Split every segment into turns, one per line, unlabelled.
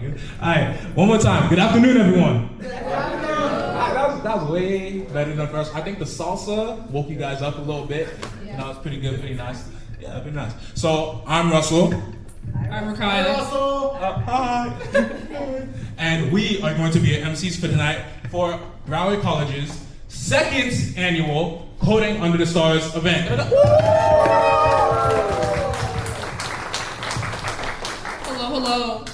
All right, one more time. Good afternoon, everyone. Good afternoon. That was way better than first. I think the salsa woke you guys up a little bit. Yeah. That was pretty good, pretty nice. Yeah, pretty nice. So I'm Russell.
I'm Rakaya.
Russell. Hi. And we are going to be your MCs for tonight for Broward College's second annual Coding Under the Stars event.
Hello.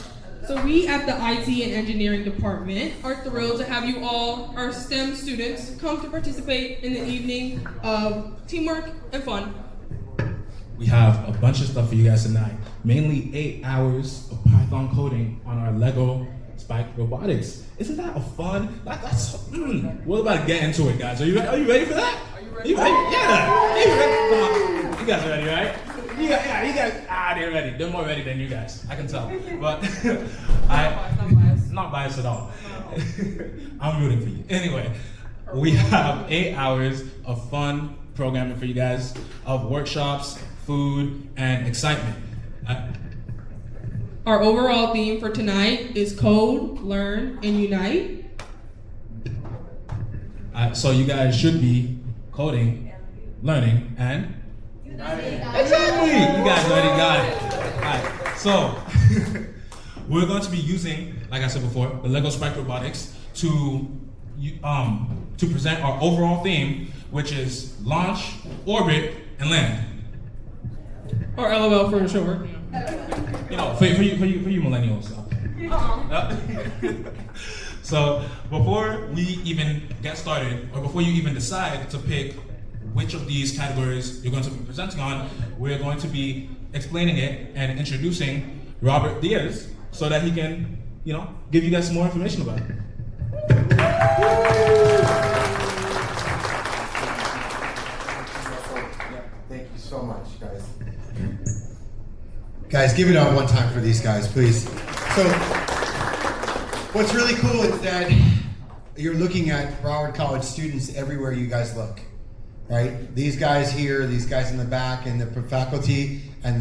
So we at the IT and Engineering Department are thrilled to have you all, our STEM students, come to participate in the evening of teamwork and fun.
We have a bunch of stuff for you guys tonight. Mainly 8 hours of Python coding on our Lego Spike Robotics. Isn't that a fun? We're about to get into it, guys. Are you ready for that? Are you ready? Yeah. Are you ready? Come on. You guys are ready, right? You guys. They're ready. They're more ready than you guys. I can tell. But not biased at all. I'm rooting for you. Anyway, we have 8 hours of fun programming for you guys, of workshops, food, and excitement.
Our overall theme for tonight is Code, Learn, and Unite.
So you guys should be coding, learning, and uniting. Exactly! You guys already got it. Alright, so we're going to be using, like I said before, the Lego Spike Robotics to present our overall theme, which is launch, orbit, and land.
Or LOL for short.
You know, for you millennials. So before we even get started, or before you even decide to pick which of these categories you're going to be presenting on, we're going to be explaining it and introducing Robert Diaz so that he can, give you guys some more information about it.
Thank you so much, guys. Guys, give it up one time for these guys, please. So, what's really cool is that you're looking at Broward College students everywhere you guys look, right? These guys here, these guys in the back, and the faculty, and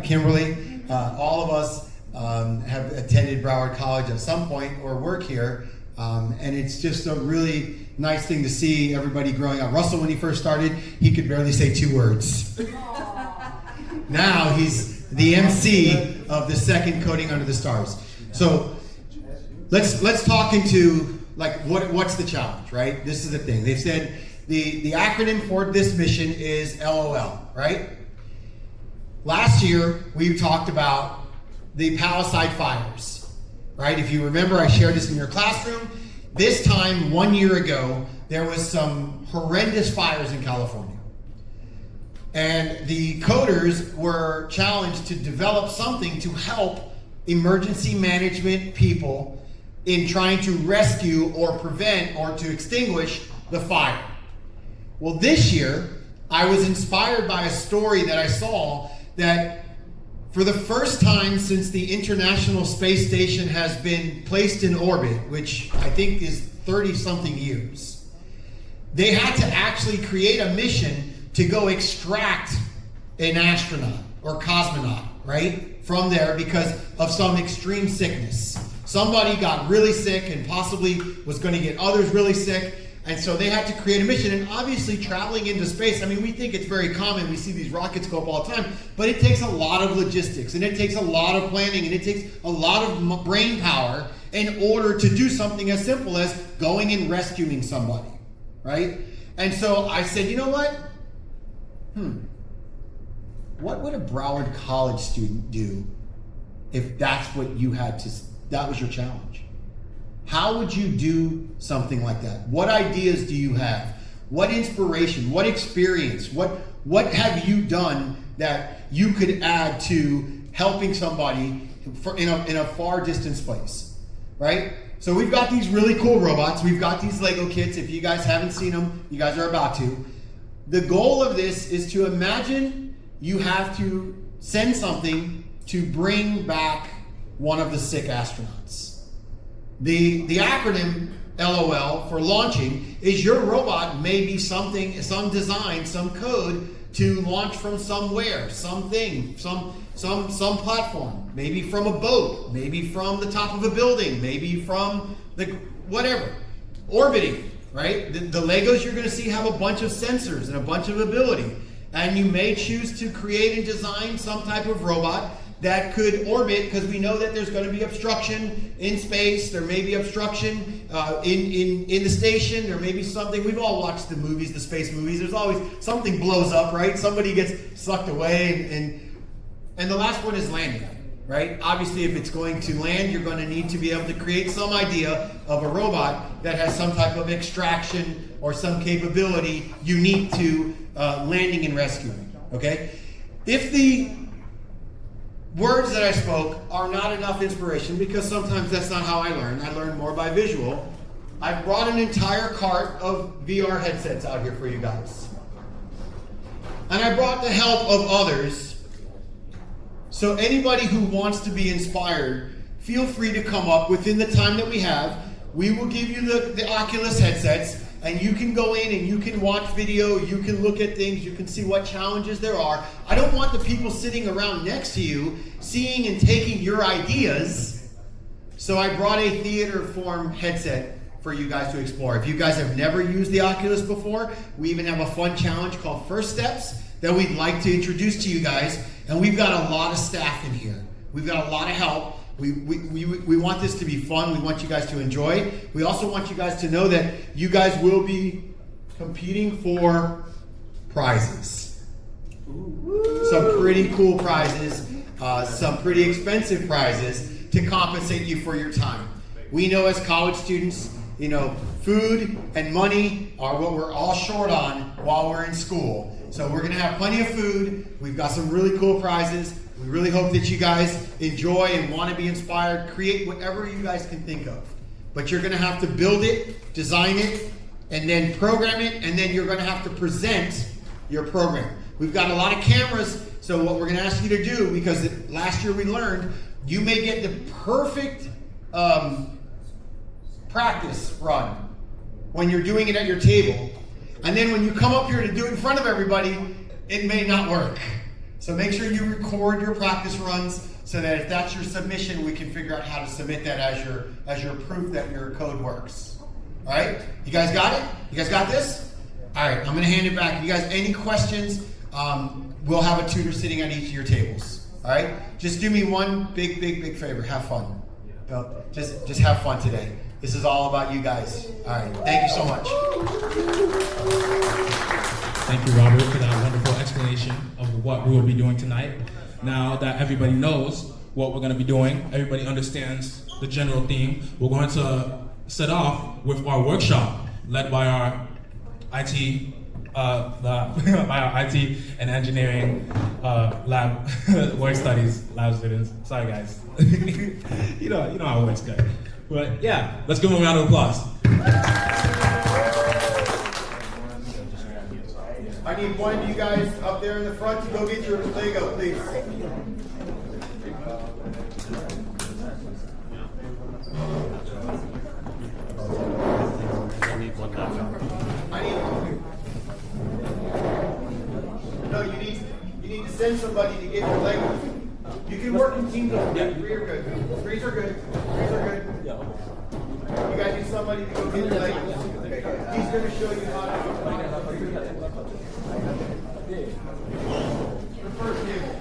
Kimberly, all of us have attended Broward College at some point or work here, and it's just a really nice thing to see everybody growing up. Russell, when he first started, he could barely say 2 words. Now he's the MC of the second Coding Under the Stars. So let's talk into what's the challenge, right? This is the thing. They've said the acronym for this mission is LOL, right? Last year we talked about the Palisade fires, right? If you remember, I shared this in your classroom. This time, 1 year ago, there was some horrendous fires in California. And the coders were challenged to develop something to help emergency management people in trying to rescue or prevent or to extinguish the fire. Well, this year, I was inspired by a story that I saw that for the first time since the International Space Station has been placed in orbit, which I think is 30-something years, they had to actually create a mission to go extract an astronaut or cosmonaut, right, from there because of some extreme sickness. Somebody got really sick and possibly was going to get others really sick, and so they had to create a mission. And obviously traveling into space, I mean, we think it's very common. We see these rockets go up all the time, but it takes a lot of logistics, and it takes a lot of planning, and it takes a lot of brain power in order to do something as simple as going and rescuing somebody, right? And so I said, you know what? What would a Broward College student do if that's what you had to, that was your challenge? How would you do something like that? What ideas do you have? What inspiration, what experience, what have you done that you could add to helping somebody in a far distance place, right? So we've got these really cool robots. We've got these Lego kits. If you guys haven't seen them, you guys are about to. The goal of this is to imagine you have to send something to bring back one of the sick astronauts. The acronym LOL for launching is your robot may be something, some design, some code to launch from somewhere, something, some platform, maybe from a boat, maybe from the top of a building, maybe from the whatever, orbiting, right? The Legos you're going to see have a bunch of sensors and a bunch of ability, and you may choose to create and design some type of robot that could orbit, because we know that there's going to be obstruction in space. There may be obstruction in the station. There may be something. We've all watched the movies, the space movies. There's always something blows up, right? Somebody gets sucked away, and the last one is landing, right? Obviously, if it's going to land, you're going to need to be able to create some idea of a robot that has some type of extraction or some capability unique to landing and rescuing, okay? If the words that I spoke are not enough inspiration, because sometimes that's not how I learn more by visual, I've brought an entire cart of VR headsets out here for you guys. And I brought the help of others. So anybody who wants to be inspired, feel free to come up within the time that we have. We will give you the Oculus headsets, and you can go in and you can watch video, you can look at things, you can see what challenges there are. I don't want the people sitting around next to you seeing and taking your ideas. So I brought a theater form headset for you guys to explore. If you guys have never used the Oculus before, we even have a fun challenge called First Steps that we'd like to introduce to you guys. And we've got a lot of staff in here. We've got a lot of help. We want this to be fun. We want you guys to enjoy. We also want you guys to know that you guys will be competing for prizes. Some pretty cool prizes, some pretty expensive prizes to compensate you for your time. We know as college students, you know, food and money are what we're all short on while we're in school. So we're going to have plenty of food. We've got some really cool prizes. We really hope that you guys enjoy and want to be inspired. Create whatever you guys can think of. But you're going to have to build it, design it, and then program it, and then you're going to have to present your program. We've got a lot of cameras, so what we're going to ask you to do, because last year we learned, you may get the perfect practice run when you're doing it at your table. And then when you come up here to do it in front of everybody, it may not work. So make sure you record your practice runs so that if that's your submission, we can figure out how to submit that as your proof that your code works. All right? You guys got it? You guys got this? All right, I'm going to hand it back. You guys, any questions? We'll have a tutor sitting at each of your tables. All right? Just do me one big favor. Have fun. Just have fun today. This is all about you guys. All right. Thank you so much.
Thank you, Robert, for that wonderful explanation of what we will be doing tonight. Now that everybody knows what we're going to be doing, everybody understands the general theme, we're going to set off with our workshop led by our IT, by our IT and engineering lab work studies lab students. Sorry, guys. you know how it works, guys. But yeah, let's give them a round of applause.
I need one of you guys up there in the front to go get your Lego, please. No, you need to send somebody to get your Legos. You can work in teams. Yeah, three are good. Threes are good. Yeah. You guys need somebody to go get your Legos. He's going to show you how to. The first table.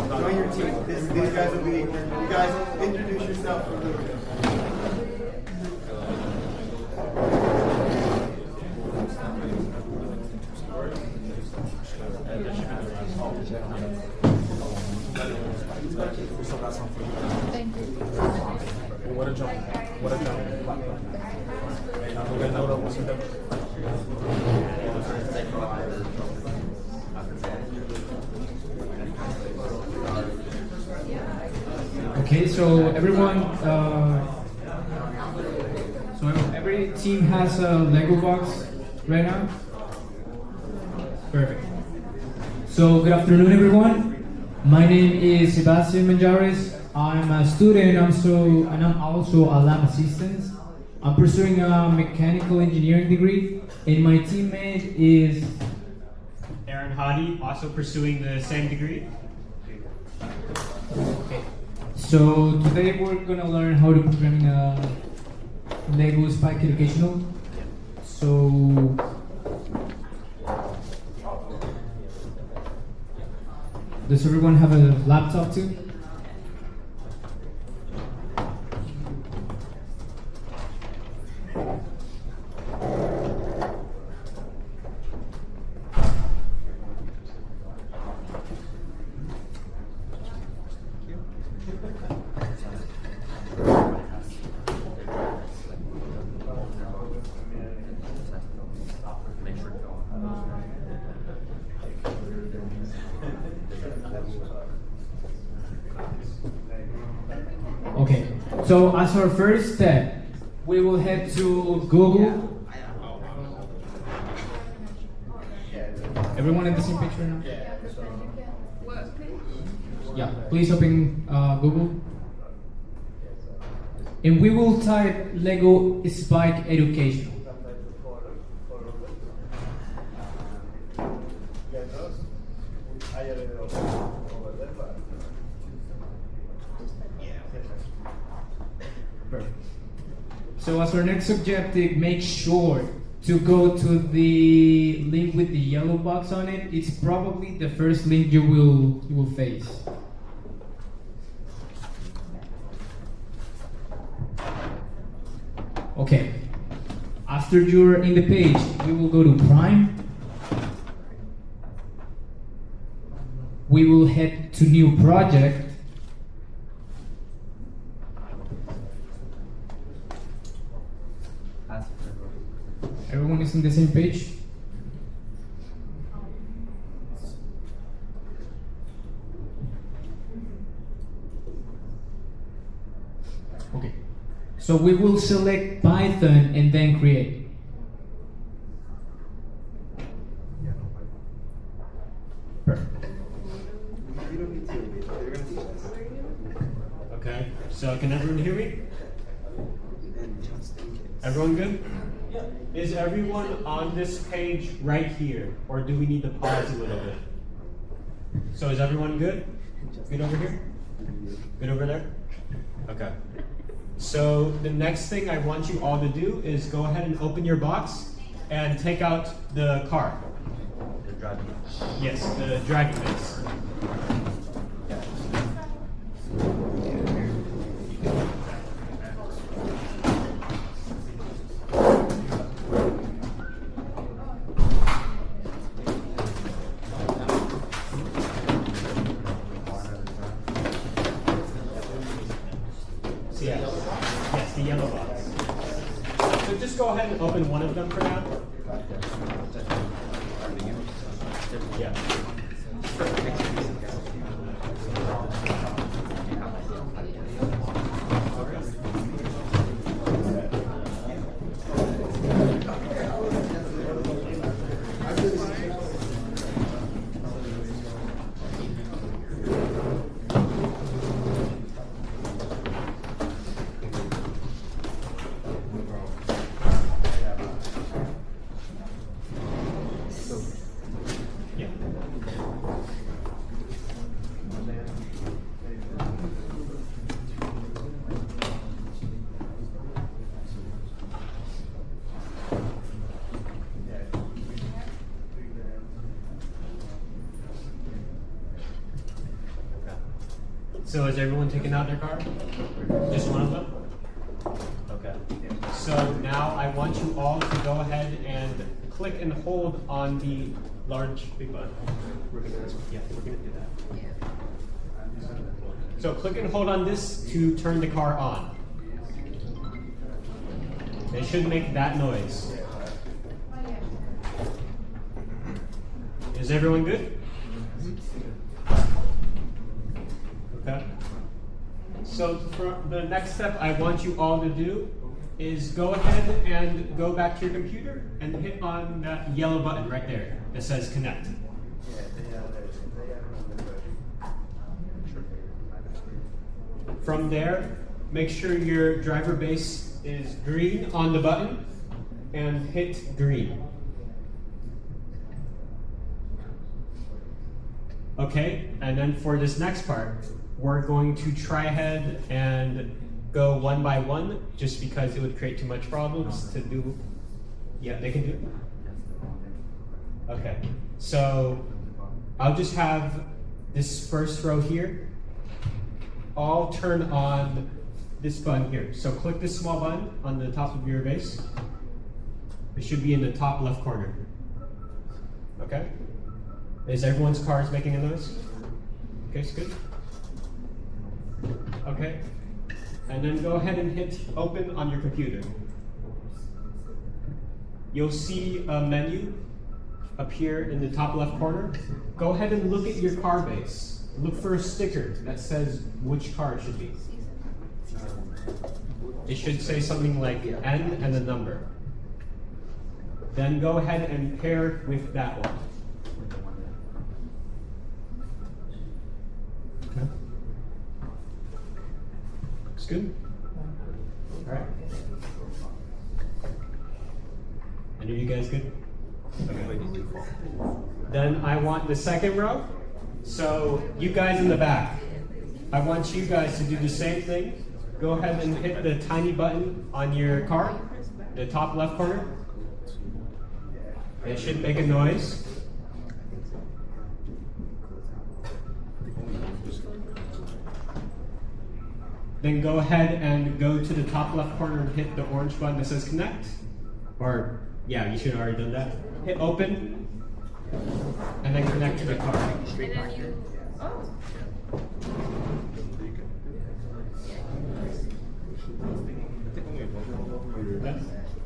Join your team. These guys will be. You guys introduce yourself.
Thank you.
What a jump. What a jump.
Okay, so everyone, every team has a Lego box right now. Perfect. So good afternoon, everyone. My name is Sebastian Manjares. I'm a student, and I'm also a lab assistant. I'm pursuing a mechanical engineering degree, and my teammate is
Aaron Hadi, also pursuing the same degree.
okay. So today we're gonna learn how to program a Lego Spike Educational. So does everyone have a laptop too? Okay, so as our first step, we will head to Google. Everyone at the same picture now? Yeah, please open Google. And we will type Lego Spike Education. Perfect. So as our next objective, make sure to go to the link with the yellow box on it. It's probably the first link you will face. Okay. After you're in the page, we will go to Prime. We will head to New Project. Everyone is on the same page? Okay. So we will select Python and then create. Perfect.
Okay, so can everyone hear me? Everyone good? Is everyone on this page right here, or do we need to pause a little bit? So is everyone good? Good over here? Good over there? Okay. So the next thing I want you all to do is go ahead and open your box and take out the car. The dragon. Yes, the dragon face. Yes, the yellow box. So just go ahead and open one of them for now. Yeah. So is everyone taking out their car? Just one of them? Okay. So now I want you all to go ahead and click and hold on the large big button. We're gonna do that. So click and hold on this to turn the car on. It should make that noise. Is everyone good? Okay. So for the next step I want you all to do is go ahead and go back to your computer and hit on that yellow button right there that says connect. From there, make sure your driver base is green on the button and hit green. Okay, and then for this next part, we're going to try ahead and go one by one, just because it would create too much problems to do. Yeah, they can do it. Okay, so I'll just have this first row here all turn on this button here. So click this small button on the top of your base. It should be in the top left corner. Okay? Is everyone's cars making a noise? Okay, it's good. Okay. And then go ahead and hit open on your computer. You'll see a menu appear in the top left corner. Go ahead and look at your car base. Look for a sticker that says which car it should be. It should say something like N and a number. Then go ahead and pair with that one. Okay. Looks good. All right. And are you guys good? Okay. Then I want the second row. So you guys in the back, I want you guys to do the same thing. Go ahead and hit the tiny button on your car, the top left corner. It should make a noise. Then go ahead and go to the top left corner and hit the orange button that says connect. Or, yeah, you should have already done that. Hit open, and then connect to the car.
And then you, oh.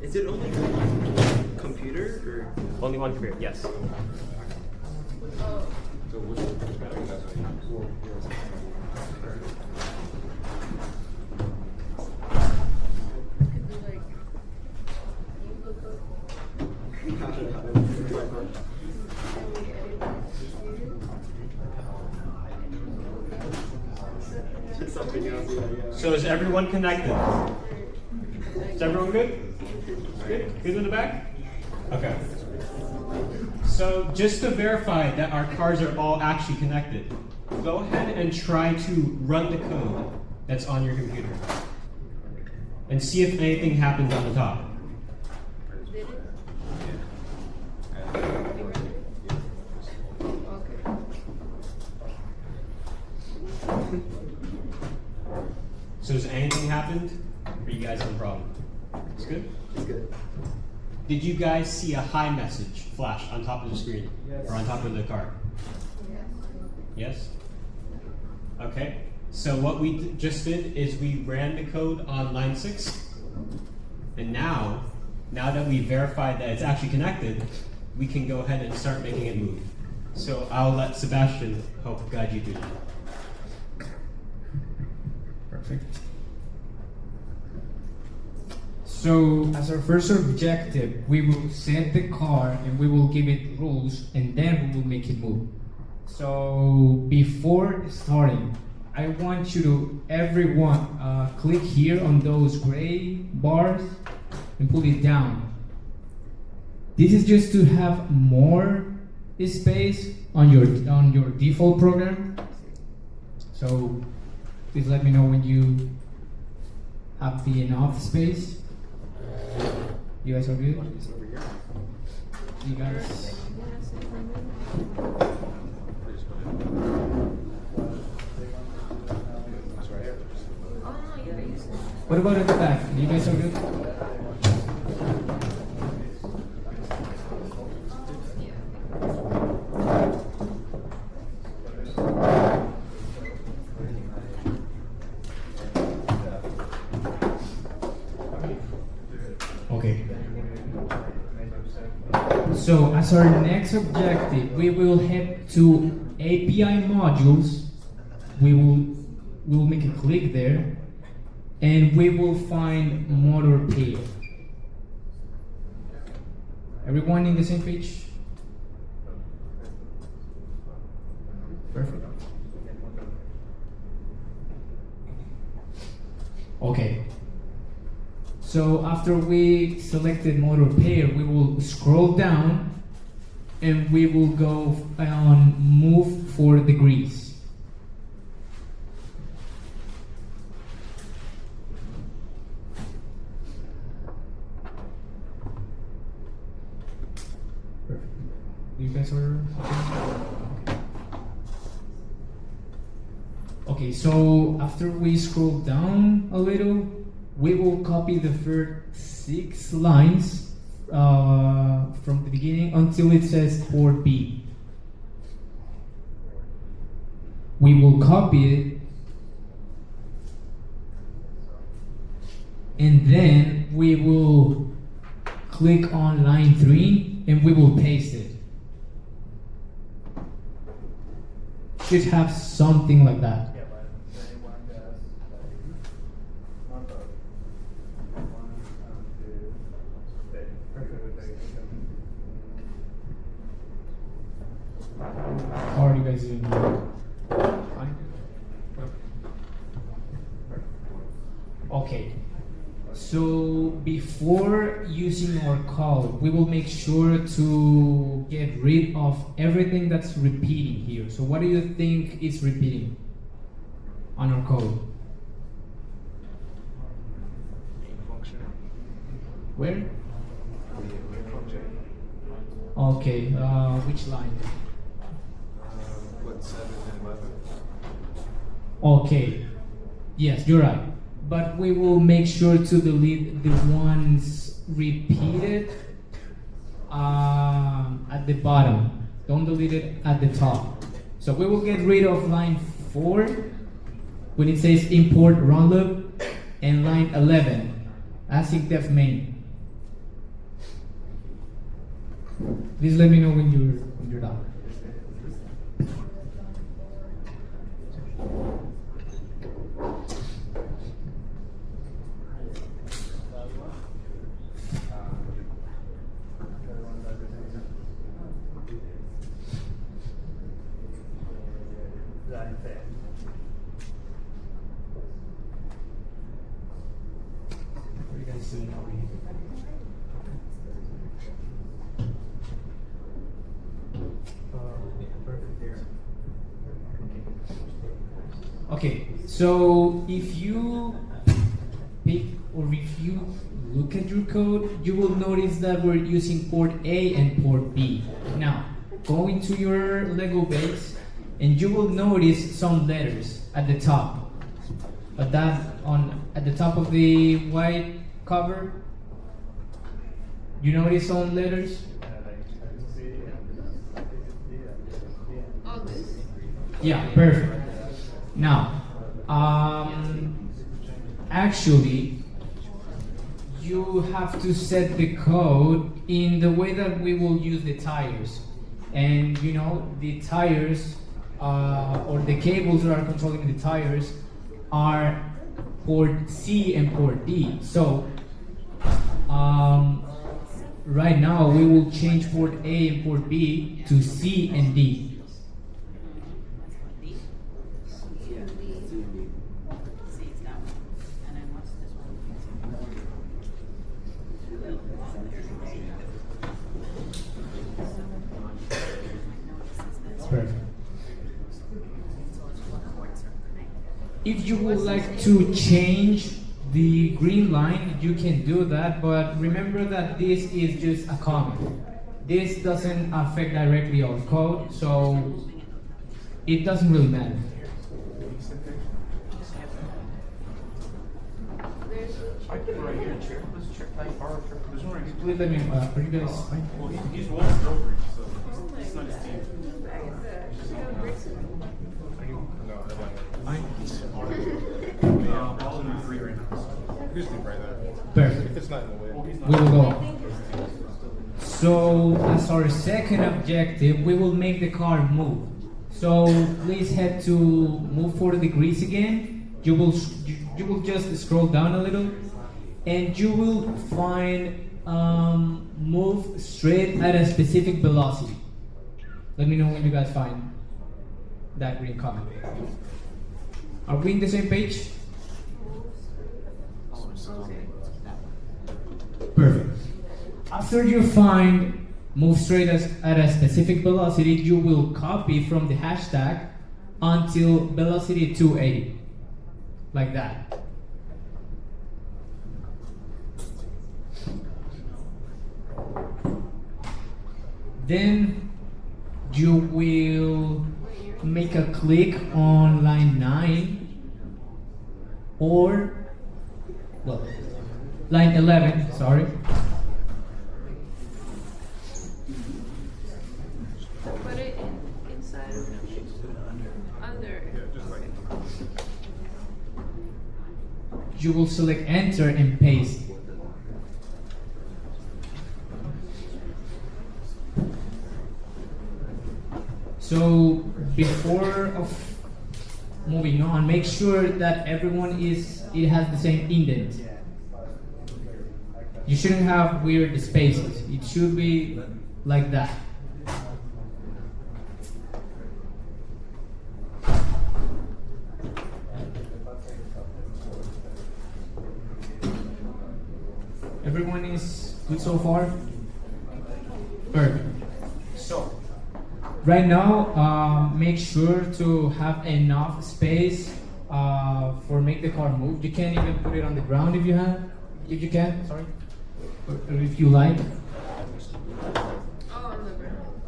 Is it only one computer or?
Only one computer, yes.
Oh.
So is everyone connected? Is everyone good? Good? Good in the back? Okay. So just to verify that our cars are all actually connected, go ahead and try to run the code that's on your computer. And see if anything happens on the top. So has anything happened? Or you guys have a problem? It's good?
It's good.
Did you guys see a hi message flash on top of the screen?
Yes.
Or on top of the car? Yes? Okay. So what we just did is we ran the code on line 6. And now that we verified that it's actually connected, we can go ahead and start making it move. So I'll let Sebastian help guide you through that.
Perfect. So as our first objective, we will set the car and we will give it rules and then we will make it move. So before starting, I want you to, everyone, click here on those gray bars and pull it down. This is just to have more space on your default program. So please let me know when you have the enough space. You guys are good? You guys? What about at the back? You guys are good? Okay. So as our next objective, we will head to API modules. We will make a click there, and we will find motor pair. Everyone in the same page? Perfect. Okay. So after we selected motor pair, we will scroll down and we will go on move 4 degrees. Perfect. You guys are okay, so after we scroll down a little, we will copy the first 6 lines from the beginning until it says port B. We will copy it, and then we will click on line 3 and we will paste it. Should have something like that. How are you guys doing? Fine? Okay. So before using our code, we will make sure to get rid of everything that's repeating here. So what do you think is repeating on our code? Where? Okay, which line?
What, 7 and 11?
Okay, yes, you're right. But we will make sure to delete the ones repeated at the bottom. Don't delete it at the top. So we will get rid of line 4 when it says import run loop, and line 11 async def main. Please let me know when you're done. What are you guys doing over here? Okay, so if you pick or if you look at your code, you will notice that we're using port A and port B. Now, go into your Lego base and you will notice some letters at the top. At the top of the white cover, you notice some letters?
All this.
Yeah, perfect. Now, actually, you have to set the code in the way that we will use the tires. And you know, the tires, or the cables that are controlling the tires are port C and port D. So, right now we will change port A and port B to C and D. Perfect. If you would like to change the green line, you can do that, but remember that this is just a comment. This doesn't affect directly our code, so it doesn't really matter.
I can right here, check. Let's check like bar. There's one right here.
Please let me, are you guys fine?
Well, he's walked over it, so it's not his team. No, they're like,
Fine.
all in 3 right now. So here's the right there.
Perfect.
If it's not in the way.
We will go on. So, as our second objective, we will make the car move. So, please head to move 40 degrees again. You will just scroll down a little, and you will find move straight at a specific velocity. Let me know when you guys find that green comment. Are we in the same page?
Okay.
Perfect. After you find move straight at a specific velocity, you will copy from the hashtag until velocity 280. Like that. Then you will make a click on line 9 or, well, line 11, sorry.
Put it inside of under.
You will select enter and paste. So before of moving on, make sure that it has the same indent. You shouldn't have weird spaces. It should be like that. Everyone is good so far? Perfect. So, right now, make sure to have enough space for make the car move. You can even put it on the ground if you can, sorry, or if you like.
Oh, on the ground.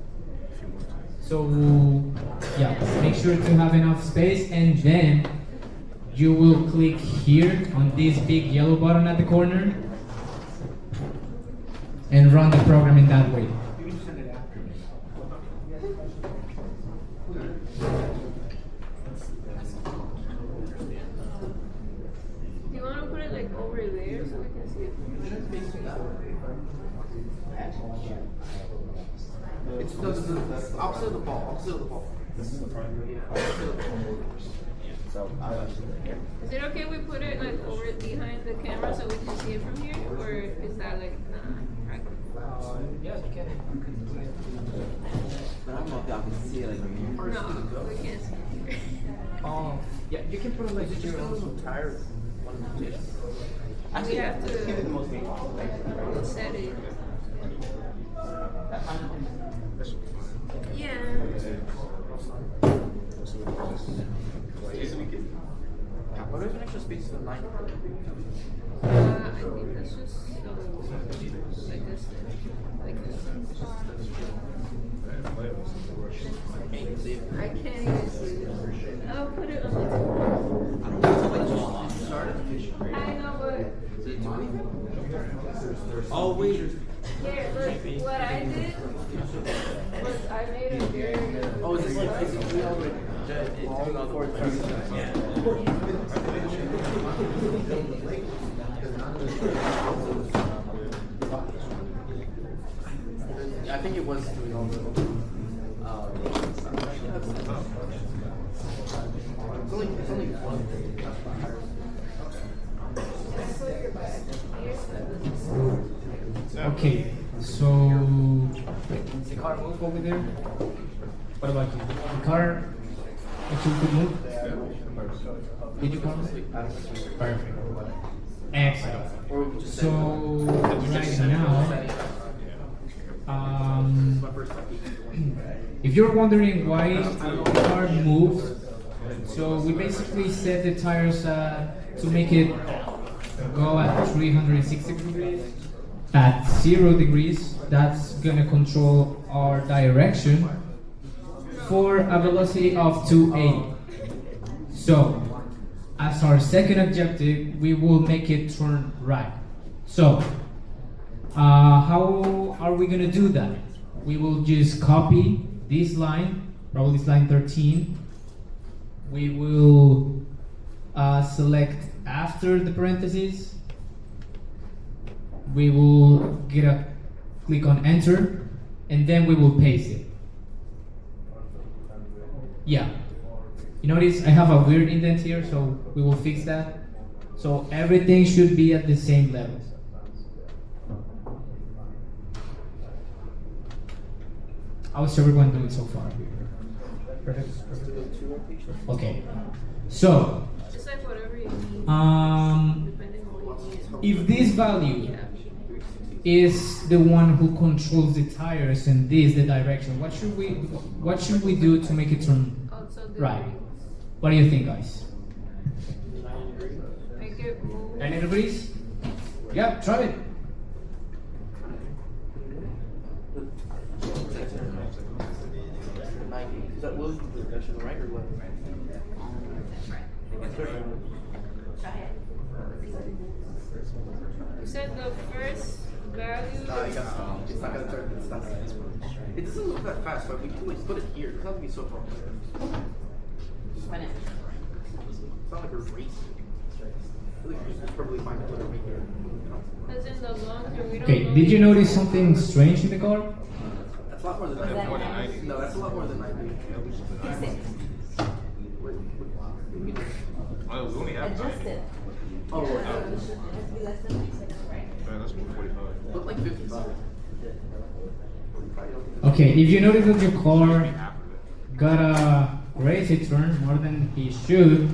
So, yeah, make sure to have enough space, and then you will click here on this big yellow button at the corner and run the program in that way.
Do you want to put it like over there so we can see it?
It's the opposite of the ball. Opposite of the ball. This is the primary. So
Is it okay if we put it like over behind the camera so we can see it from here, or is that like right?
Yes, you can.
But I don't know if y'all can see it like from here.
No, we can't see it here.
Oh, yeah, you can put it like this.
tired.
We have
Give it the
to
most meaningful, right?
set it.
That's fine.
Yeah.
What is an extra space to the line?
I think that's just like this. Like this. I can't even see it. I'll put it on the table.
I don't know if it's like
I know, but
oh wait.
yeah, look, what I did was I made a very
Oh, is this like doing all I think it was doing all the it's only one.
Okay, so the car move over there. What about you? The car actually could move? Did you come? Perfect. Excellent. So right now, if you're wondering why the car moves, so we basically set the tires to make it go at 360 degrees. At 0 degrees, that's gonna control our direction for a velocity of 280. So, as our second objective, we will make it turn right. So, how are we gonna do that? We will just copy this line, probably this line 13. We will select after the parentheses. We will click on enter, and then we will paste it. Yeah. You notice I have a weird indent here, so we will fix that. So everything should be at the same level. How's everyone doing so far? Perfect. Okay. So
Just like whatever you need.
um
Depending on what you need.
if this value is the one who controls the tires and this the direction, what should we do to make it turn
Also the
right? What do you think, guys?
make it move.
90 degrees? Yeah, try it.
Is that Will's direction, right or left?
You said the first value.
It's not gonna turn. It's not. It doesn't move that fast, but we can like put it here. It doesn't have to be so far. It's not like we're racing. I feel like we should probably find a put it right here.
As in the long term, we don't
Okay,
know.
did you notice something strange in the car?
That's a lot more than 90. No, that's a lot more than 90.
Oh, we only have 90.
Oh,
Man, that's 45.
look like 55.
Okay, if you notice that your car got a crazy turn more than he should,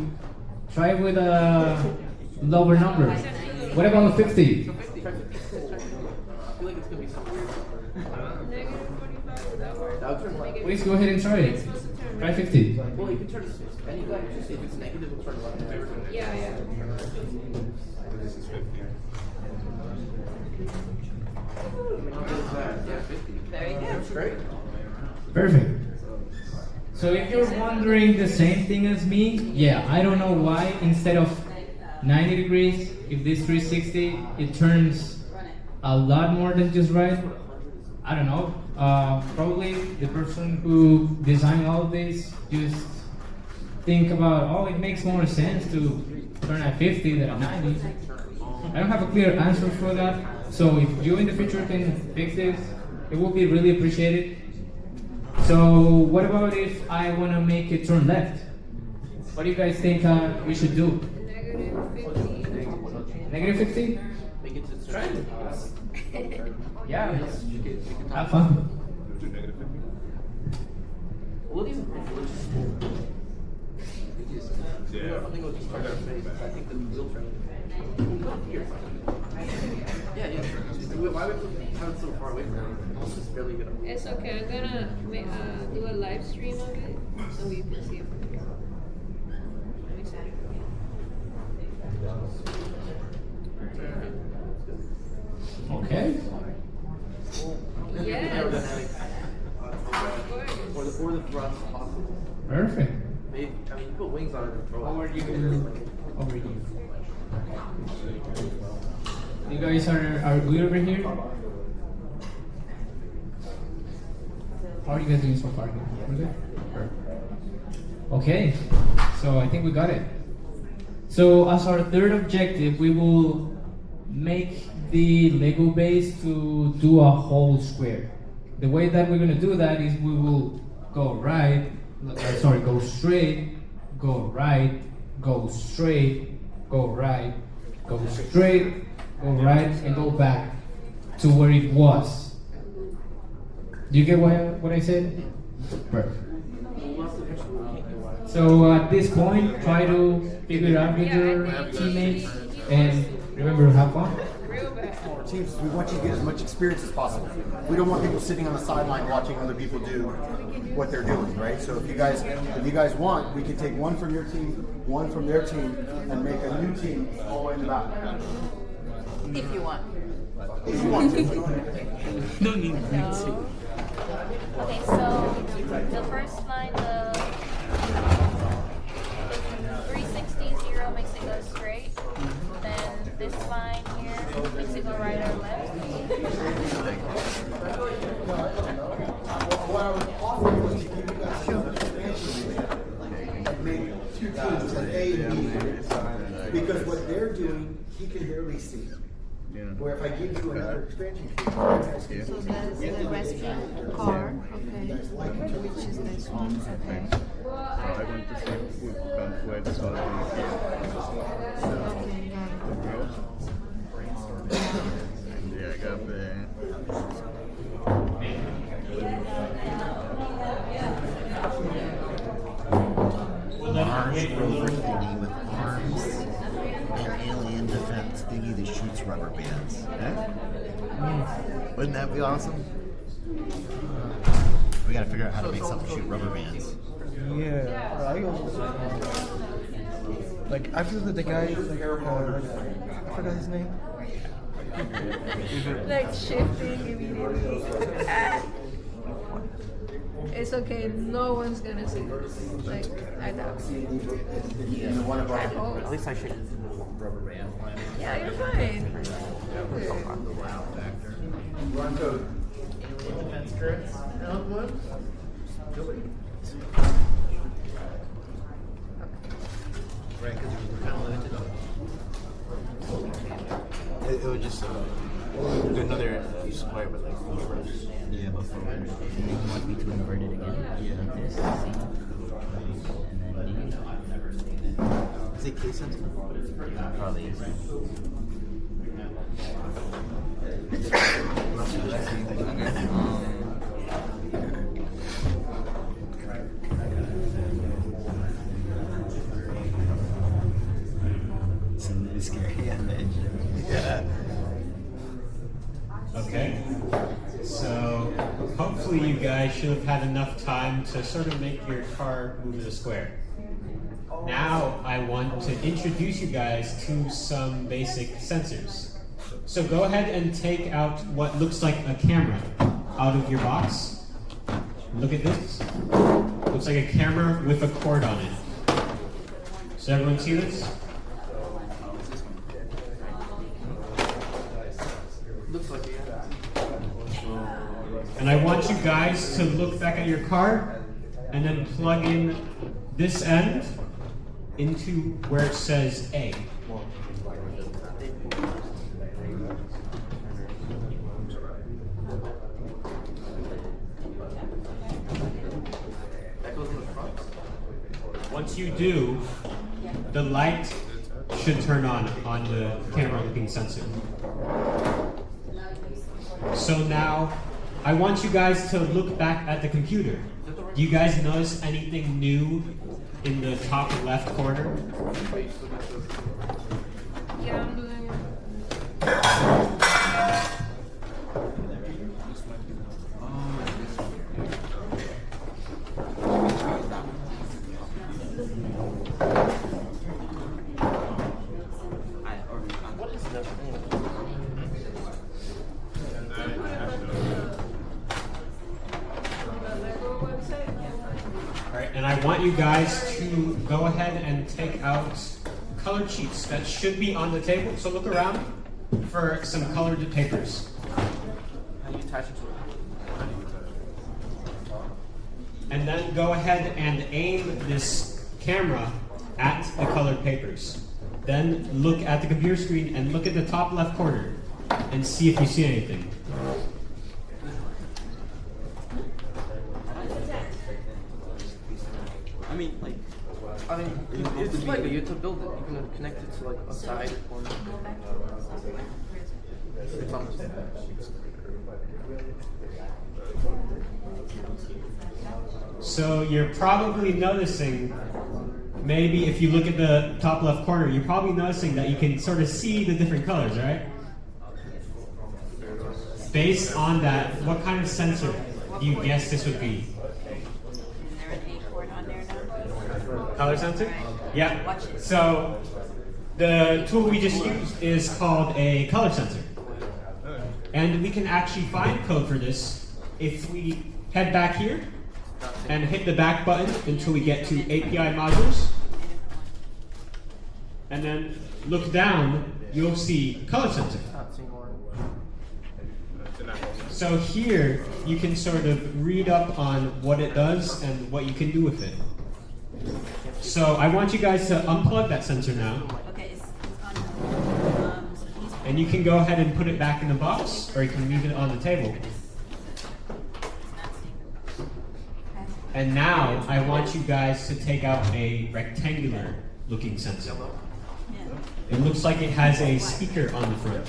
try with a lower number. What about 50?
I feel like it's gonna be something weird.
Negative 45, would that work?
That would turn
Make
left.
it-
Please go ahead and try
It's
it.
supposed to turn
Try
right.
50.
Well, you can turn it anyway. Just if it's negative, it'll turn left.
Yeah, yeah.
This is 50.
What is that? Yeah, 50.
Very good.
That's great.
Perfect. So if you're wondering the same thing as me, yeah, I don't know why instead of 90 degrees, if this 360, it turns a lot more than just right. I don't know. Probably the person who designed all of this just think about, oh, it makes more sense to turn at 50 than at 90. I don't have a clear answer for that. So if you in the future can fix this, it will be really appreciated. So what about if I want to make it turn left? What do you guys think we should do?
Negative 50.
Negative 50?
Make it to
Try it.
turn.
Yeah.
You can
Have fun.
Do negative 50.
Well, these are
Yeah.
I think it'll just start our face. I think the wheel turn. We'll put it here. Yeah, yeah. Why would we have it so far away from it? It's just barely gonna move.
It's okay. I'm gonna do a live stream of it so you can see it from here. Let me send
Okay.
it. Yes.
Aerodynamics.
Of course.
Or the thrust possible.
Perfect.
Maybe, I mean, you put wings on it and throw it.
Over you. Over you. You guys are good over here? How are you guys doing so far? We're good? Okay, so I think we got it. So as our third objective, we will make the Lego base to do a whole square. The way that we're gonna do that is we will go right, go straight, go right, go straight, go right, go straight, go right, and go back to where it was. Do you get what I said? Perfect. So at this point, try to figure it out with your teammates and remember to have fun.
Real bad.
Our teams, we want you to get as much experience as possible. We don't want people sitting on the sideline watching other people do what they're doing, right? So if you guys want, we can take one from your team, one from their team, and make a new team all the way in the back.
If you want.
If you want to.
No need to. Okay, so the first line, the 360 0 makes it go straight. Then this line here makes it go right or left.
What I was offering was to give you guys some expansion, make two teams, an A and B. Because what they're doing, he can barely see. Where if I give you another expansion cube, you guys can
So
see.
that's the rescue car, okay, which is this one, okay.
Well, I kind of
Mars rover thingy with arms and alien defense thingy. and shoots rubber bands. Wouldn't that be awesome? We gotta figure out how to make something shoot rubber bands.
Yeah, I also like I feel that the guy like I forgot his name.
Like shifting immediately. It's okay, no one's gonna see this. Like, I doubt. I hope.
At least I should rubber band.
Yeah, you're fine.
Run code. Defense turrets. Nobody. Right, because we're kind of limited. It would just do another square with like Confers. Yeah, but forward. And then you want me to invert it again. Yeah. Like this. And then is it case sensitive? Probably is. It's a little scary on the edge. Yeah.
Okay. So hopefully you guys should have had enough time to sort of make your car move in a square. Now I want to introduce you guys to some basic sensors. So go ahead and take out what looks like a camera out of your box. Look at this. Looks like a camera with a cord on it. Does everyone see this?
Looks like it.
And I want you guys to look back at your car and then plug in this end into where it says A. Once you do, the light should turn on the camera looking sensor. So now, I want you guys to look back at the computer. Do you guys notice anything new in the top left corner?
Yeah, I'm doing
What is this?
Alright, and I want you guys to go ahead and take out color sheets that should be on the table. So look around for some colored papers.
How do you attach it to it?
And then go ahead and aim this camera at the colored papers. Then look at the computer screen and look at the top left corner and see if you see anything.
It's like you have to build it. You can connect it to like a side or it's almost
So you're probably noticing, maybe if you look at the top left corner, you're probably noticing that you can sort of see the different colors, right? Based on that, what kind of sensor do you guess this would be?
Is there an A cord on there now?
Color sensor? Yeah. So the tool we just used is called a color sensor. And we can actually find code for this if we head back here and hit the back button until we get to API modules. And then look down, you'll see color sensor. So here you can sort of read up on what it does and what you can do with it. So I want you guys to unplug that sensor now.
Okay, it's on.
And you can go ahead and put it back in the box, or you can leave it on the table. And now I want you guys to take out a rectangular looking sensor. It looks like it has a speaker on the front.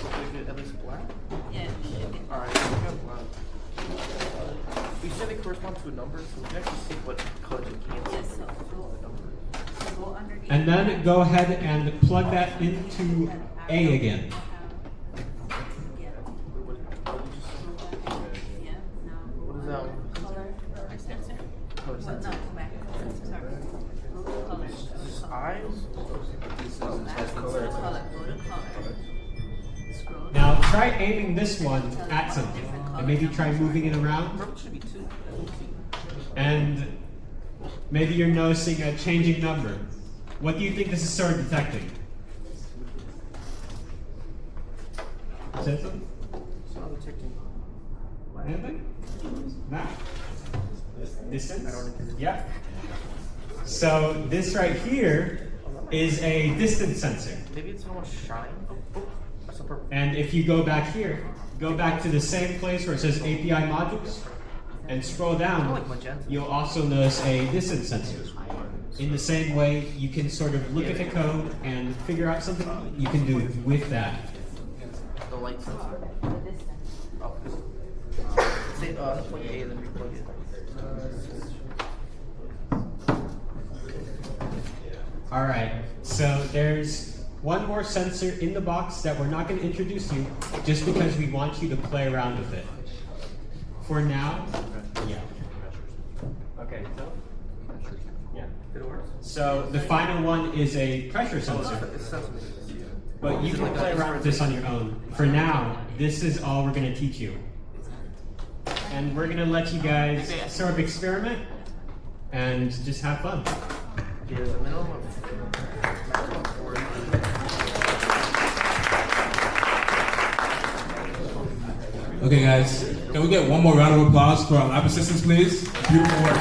Yeah.
Alright. You said it corresponds to a number, so we can actually see what colors it can see.
Yes, so go underneath.
And then go ahead and plug that into A again.
Eyes?
Now try aiming this one at something, and maybe try moving it around.
Purple should be 2.
And maybe you're noticing a changing number. What do you think this is sort of detecting? Say something?
It's not detecting.
Anything? Map? Distance? Yeah. So this right here is a distance sensor.
Maybe it's almost shine. Oh, that's a purple.
And if you go back here, go back to the same place where it says API modules, and scroll
I
down,
like magenta.
you'll also notice a distance sensor. In the same way, you can sort of look at the code and figure out something you can do with that.
The light sensor. Oh, say, plug A and then replug it.
All right, so there's one more sensor in the box that we're not going to introduce you just because we want you to play around with it. For now, yeah. Okay, so? Yeah. So the final one is a pressure sensor,
It's sensitive.
but you can play around with this on your own. For now, this is all we're going to teach you. And we're going to let you guys sort of experiment and just have fun.
There's a minimum of maximum 4.
Okay, guys, can we get one more round of applause for our lab assistants, please? Beautiful work.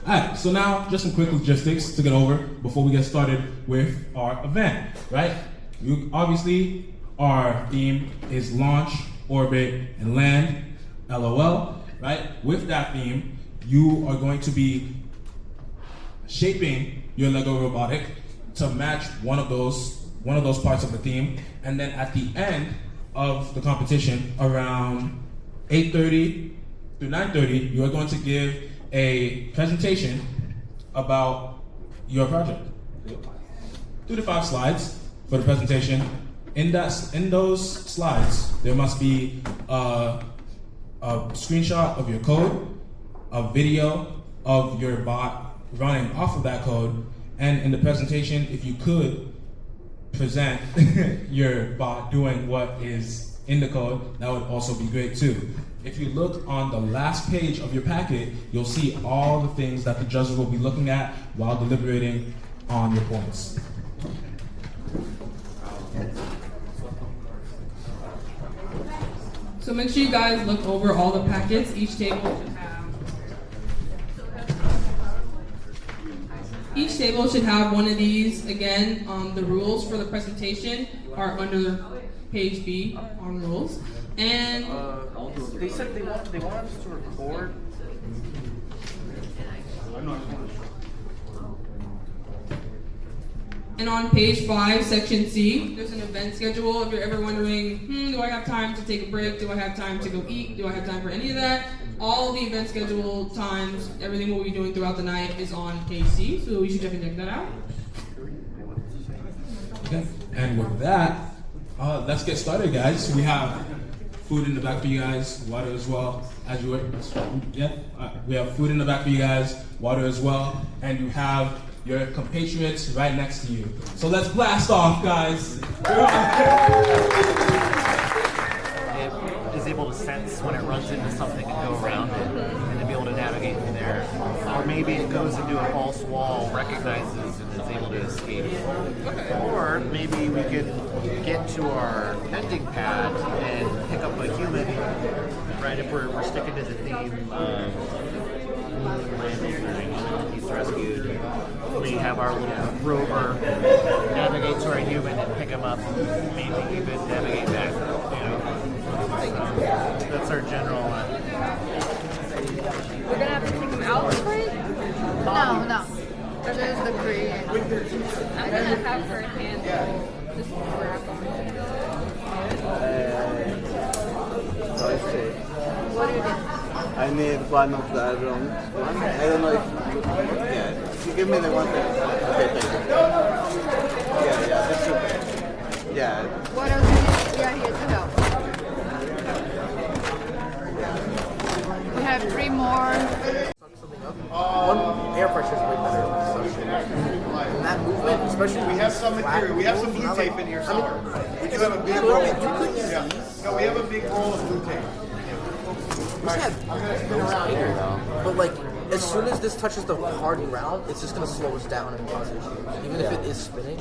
All right, so now just some quick logistics to get over before we get started with our event, right? Obviously, our theme is launch, orbit, and land, LOL, right? With that theme, you are going to be shaping your Lego robotic to match one of those parts of the theme, and then at the end of the competition, around 8:30 through 9:30, you are going to give a presentation about your project. 2 to 5 slides for the presentation. In those slides, there must be a screenshot of your code, a video of your bot running off of that code, and in the presentation, if you could present your bot doing what is in the code, that would also be great too. If you look on the last page of your packet, you'll see all the things that the judges will be looking at while deliberating on your points.
So make sure you guys look over all the packets. Each table should have one of these. Again, the rules for the presentation are under page B on rules. And
they said they want us to record.
And on page 5, section C, there's an event schedule. If you're ever wondering, do I have time to take a break? Do I have time to go eat? Do I have time for any of that? All the event schedule times, everything we'll be doing throughout the night is on page C, so you should definitely check that out.
Okay, and with that, let's get started, guys. We have food in the back for you guys, water as well. As you were, yeah, we have food in the back for you guys, water as well, and you have your compatriots right next to you. So let's blast off, guys.
It is able to sense when it runs into something and go around it, and to be able to navigate through there. Or maybe it goes into a false wall, recognizes, and is able to escape. Or maybe we could get to our ending pad and pick up a human, right, if we're sticking to the theme of landing, he's rescued. We have our little rover navigate to our human and pick him up, maybe even navigate back. That's our general.
We're gonna have to take him out first? No. Or there's the crate. I'm gonna have her handle this strap on. What do you do?
I need one of the wrong one. I don't know if, yeah, you give me the one that, okay, thank you. Yeah, that's okay. Yeah.
What else do you need? Yeah, here's the help. more.
One, air pressure is way better with suction. And that movement, especially
We have some material. We have some blue tape in here somewhere. We do have a big roll. Yeah. No, we have a big roll of blue tape.
Bigger though. But like, as soon as this touches the hard ground, it's just gonna slow us down and cause issues, even if it is spinning.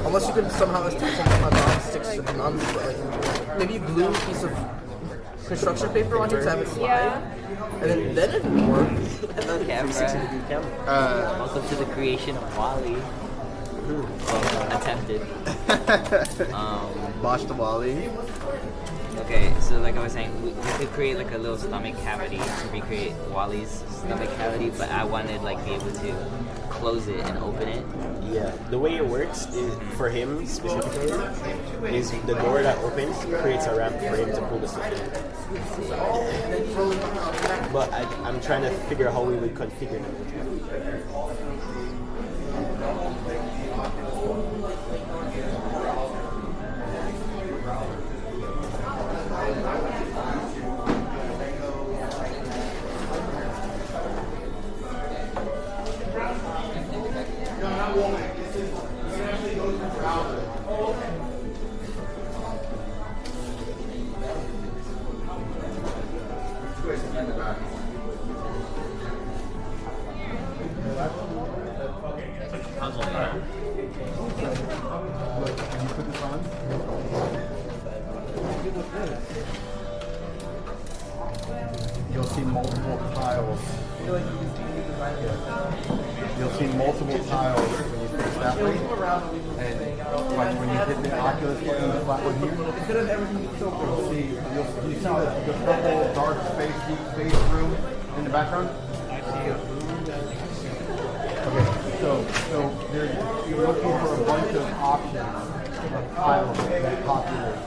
Unless you can somehow attach some non-sticks and maybe you glue a piece of construction paper on here to have it slide.
Yeah.
And then it would work.
Hello, camera. Welcome to the creation of Wally. Attempted.
Botched the Wally.
Okay, so like I was saying, we could create like a little stomach cavity to recreate Wally's stomach cavity, but I wanted like be able to close it and open it.
Yeah, the way it works is, for him specifically, is the door that opens creates a ramp for him to pull the stuff in. But I'm trying to figure out how we would configure it.
You'll see multiple tiles. You'll see multiple tiles when you face that way. And like when you hit the Oculus button, the flat one here, you'll see the purple dark space room in the background? Okay, so you're looking for a bunch of options of tiles that populate.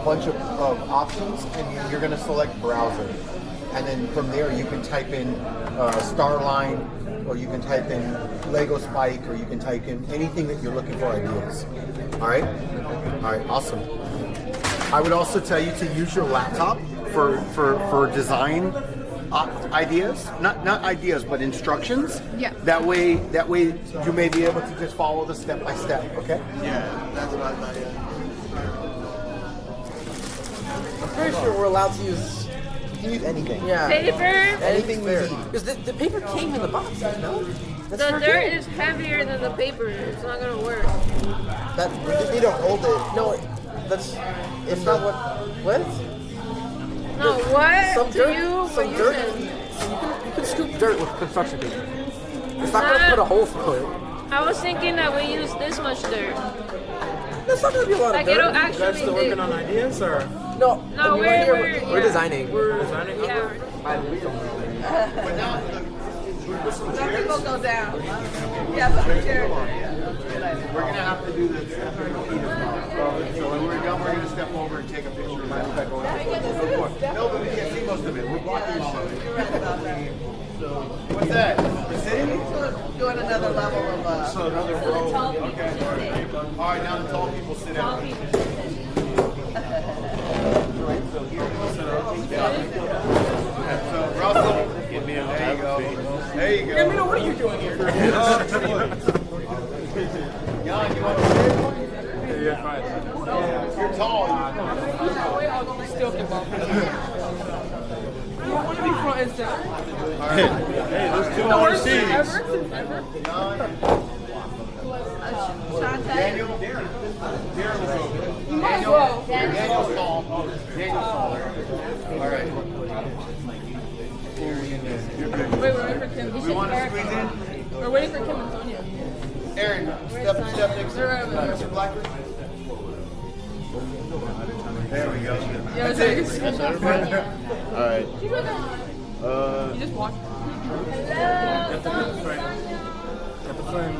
Bunch of options, and you're going to select browser, and then from there you can type in Starline, or you can type in Lego Spike, or you can type in anything that you're looking for ideas. All right, awesome. I would also tell you to use your laptop for design ideas, not ideas, but instructions.
Yeah.
That way you may be able to just follow the step by step. Okay.
Yeah, that's what I thought. Yeah.
I'm pretty sure we're allowed to use anything. Yeah.
Paper?
Anything we need. Because the paper came in the box, no?
The dirt is heavier than the paper. It's not gonna work.
That they don't hold it. No, it's not what. What?
No, what?
Some
To
dirt.
you,
Some
what
dirt.
you said.
You can scoop dirt with construction paper. It's not gonna put a hole through it.
I was thinking that we use this much dirt.
That's not gonna be a lot
Like
of dirt.
it'll actually
You guys still working on ideas, or?
No,
No,
we're designing.
We're designing?
Yeah.
Some people go down. Yeah, but for sure.
We're gonna have to do this. So when we're done, we're gonna step over and take a picture of that. No, but we can't see most of it. We're blocking all of it. What's that? The city?
Doing another level of
So another row. Okay. All right, now the tall people sit down. So Russell, there you go. There you go.
What are you doing here?
Jan, you want to sit?
Yeah, fine.
You're tall.
You still can bump. I want to be front and center.
Hey, let's do
The
our
worst thing
series.
ever since ever.
Daniel will go.
You might as well.
Daniel's tall. Daniel's tall. All right.
Wait, we're waiting for Kim.
We want to squeeze in.
We're waiting for Kim and Sonia.
Aaron, step next to Mr. Blackburn.
There we go.
Yeah,
That's
it's
it.
like-
That's everybody. All right.
You just walk.
At the front. At the front.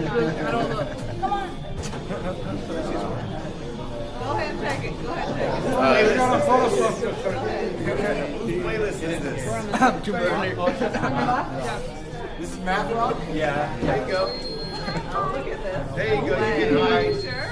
I don't look.
Go ahead and take it. Go ahead and take it.
All right. Whose playlist is this? This is Math Rock? Yeah. There you go.
Oh, look at this.
There you go. You get
Are
high.
you sure?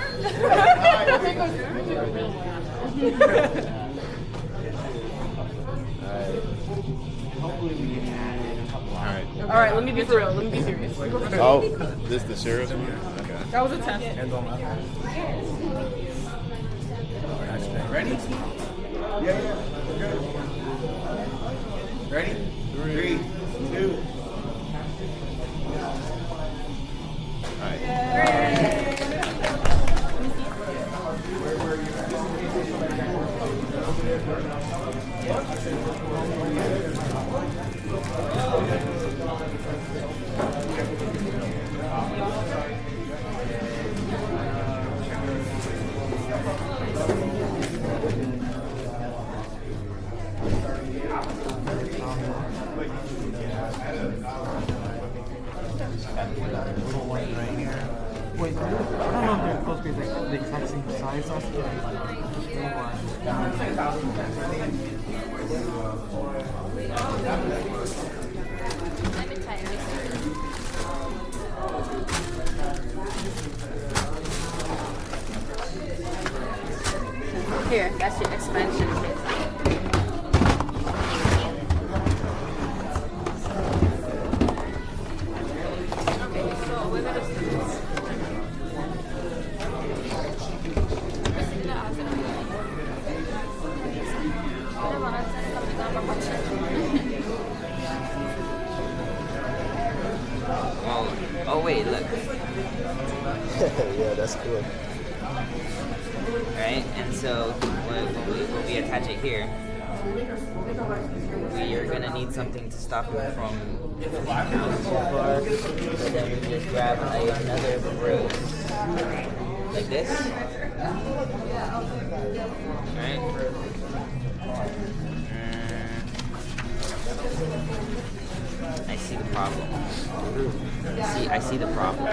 All
All right, let me be for real. Let me be serious.
Oh, this the sheriff? Okay.
That was a test.
Hands on that. Ready? Yeah. Good. Ready? 3, 2. All right.
Wait, I don't know if they're supposed to be the exact same size as
Here, that's your expansion kit. Okay, so we're gonna
Oh wait, look.
Yeah, that's cool.
Right? And so when we attach it here, we are gonna need something to stop it from falling out too far. So then we just grab another rope like this. Right? I see the problem. I see the problem.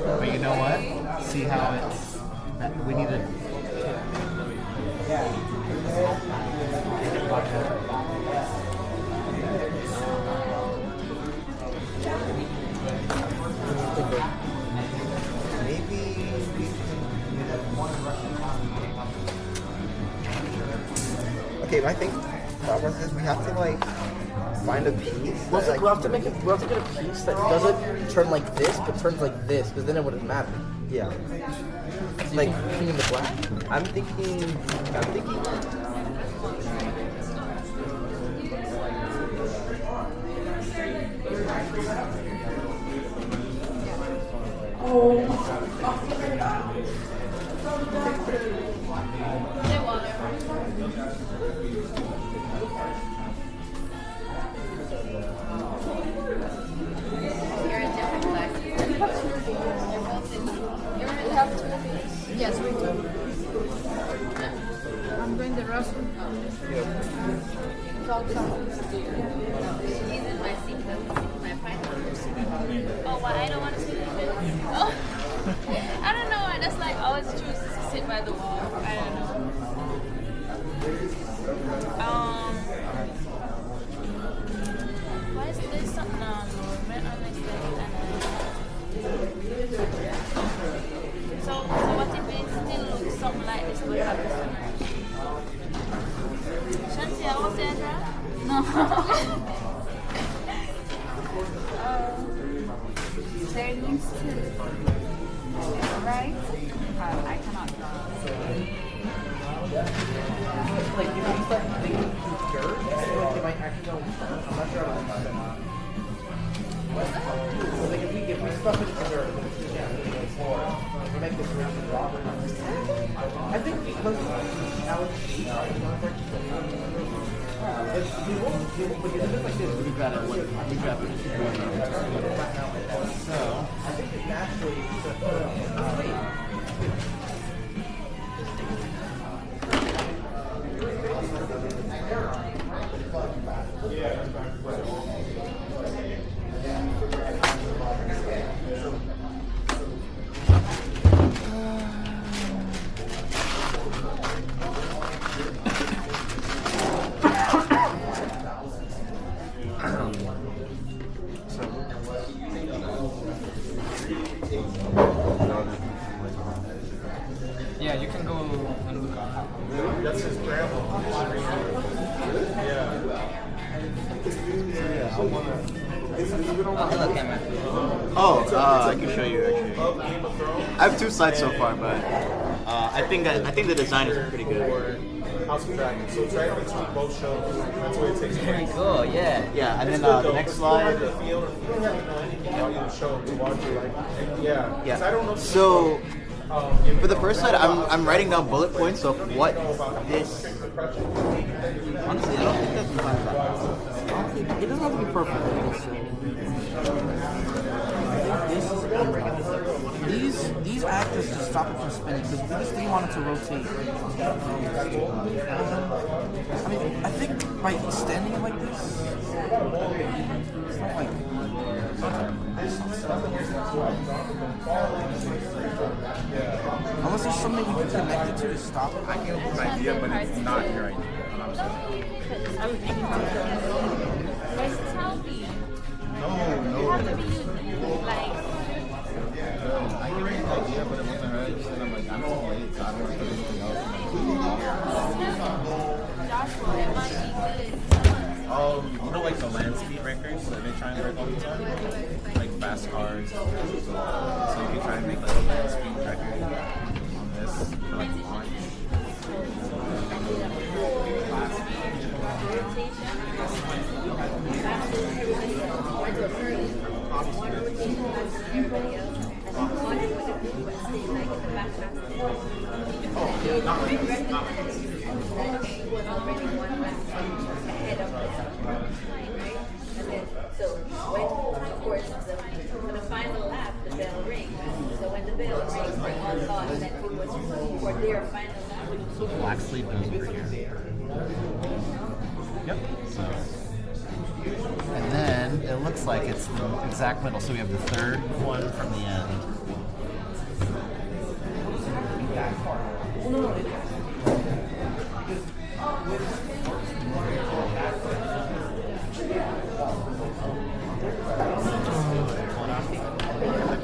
But you know what? See how it's. We need to.
Okay, my thing problem is we have to like find a piece.
We have to get a piece that doesn't turn like this, but turns like this, because then it wouldn't matter.
Yeah.
So like thinking the black.
I'm thinking.
Yes, we do. I'm doing the rust these two. Right? I cannot draw.
Like, if we start thinking through dirt, I feel like they might actually go. I'm not sure about that. So like if we stuff it in dirt, we make this really drop. I think because Alex we won't because if it's like this, we've got it. So I think it naturally
Yeah, you can go and look up.
That's his grandma. Yeah, I want to.
Hello, camera.
I can show you actually. I have two sides so far, but I think the design is pretty good.
House of Dragon. So Dragon between both shows. That's where it takes place.
Pretty cool, yeah.
Yeah, and
It's
then
good,
the
though.
next
You don't have
slide.
to feel or you don't have to know anything about either show to watch it. Like, yeah. 'Cause I don't know.
So for the first slide, I'm writing down bullet points of what this. Honestly, I don't think that's fine.
it doesn't have to be perfect. These act as to stop it from spinning because we just didn't want it to rotate. I mean, I think by extending it like this, it's not like. Unless there's something you can connect it to stop it.
I can have an idea, but it's not your idea.
Guys, tell me.
No.
You have to be like.
I can have an idea, but it wasn't her. And I'm like, I'm too late, so I don't want to put anything else.
Joshua, it might be good.
You know, like the land speed records that they try and break all the time? Like fast cars. So you can try and make like a land speed record on this for like launch.
So when, of course, for the final lap, the bell rings. So when the bell rings, they all thought that it was for their final lap.
So black sleeve goes over here. Yep. So, and then it looks like it's the exact middle. So we have the third one from the end.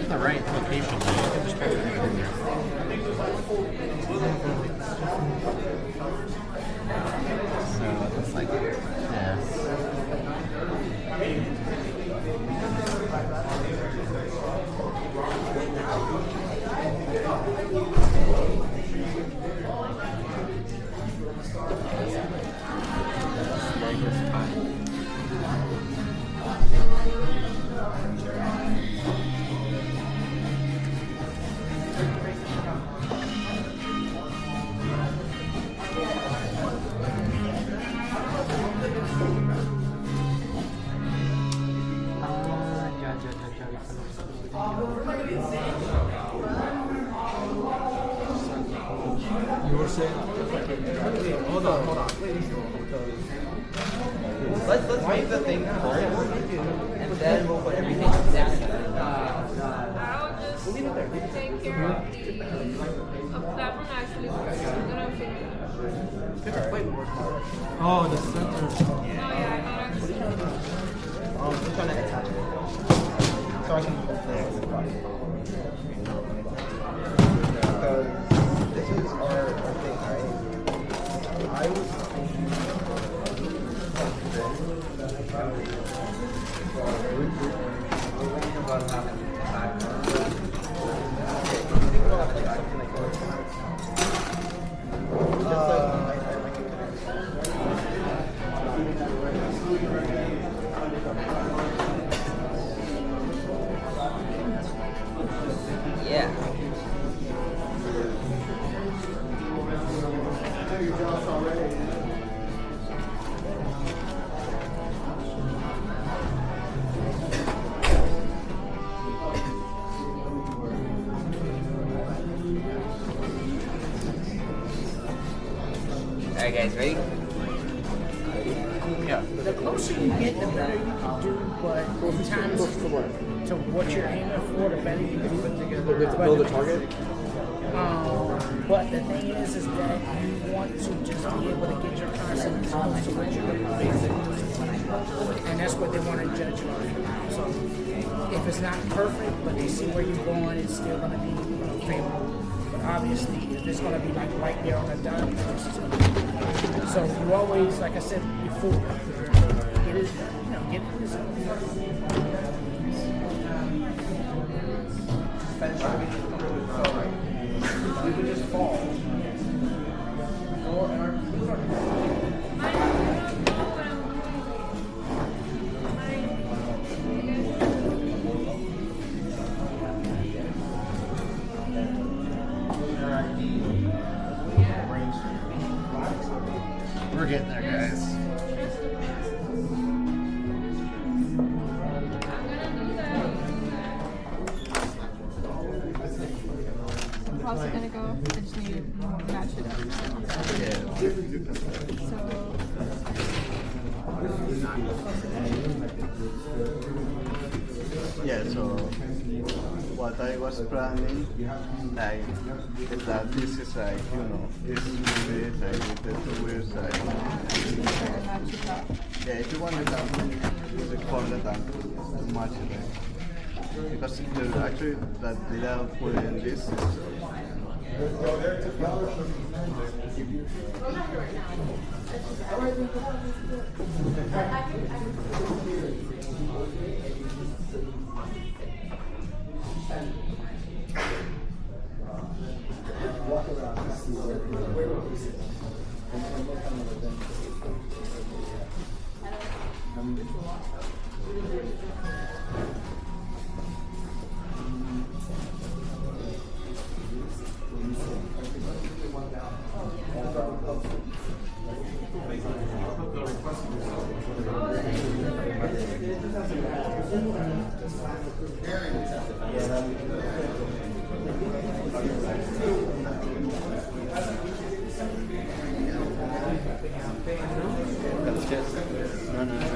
The right location, so you can just put it in there. So it looks like this.
You were saying? Hold on.
Let's make the thing full, and then we'll put everything down.
I'll just take care of that one actually. Then I'll figure it out.
Oh, the center.
Oh yeah, I thought I was.
I'm trying to attach it. So I can put this. Because this is our thing, right? I was thinking about having a background.
Alright guys, ready?
Yeah. The closer you get, the better you can do, but sometimes to what you're aiming for, the better you can do.
We have to build a target?
But the thing is that you want to just be able to get your concept close to what you're basic. And that's what they want to judge you on. So if it's not perfect, but they see where you're going, it's still going to be favorable. But obviously, if it's going to be like right there on the dot, so you always, like I said before, get it, get it yourself. You could just fall.
We're getting there, guys.
How's it gonna go? I just need to match it up.
Yeah, so what I was planning, like, is that this is like, this is like with the two wheels, like, yeah, if you want it down, you fold it down to match it, like, because actually that data put in this is,